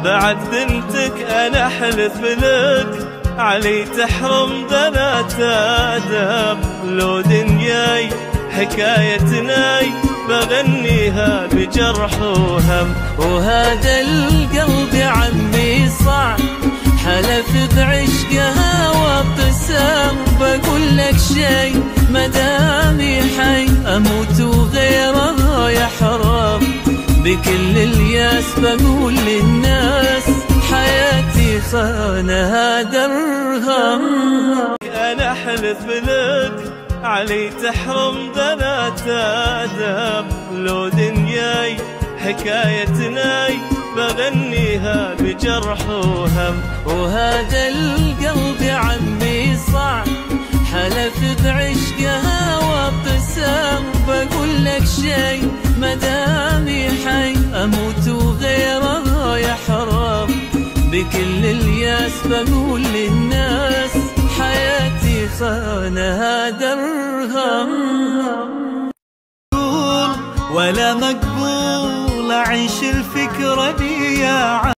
بعد بنتك أنا أحلف لك علي تحرم بنات آدم. لو دنياي حكايتناي بغنيها بجرح وهم. وهذا القلب يا عمي صعب حلف بعشقها وابتسام. بقول لك شي مدامي حي اموت وغيره يحرم. بكل الياس بقول للناس حياتي خانها درهم. أنا أحلف لك علي تحرم بنات آدم. لو دنياي حكايتناي بغنيها بجرح وهم. وهذا القلب يا عمي صعب حلف بعشقها وابتسام. بقول لك شي مدامي حي اموت وغيره يحرم. بكل الياس بقول للناس حياتي خانها درهم. ولا مقبول أعيش الفكرة دي يا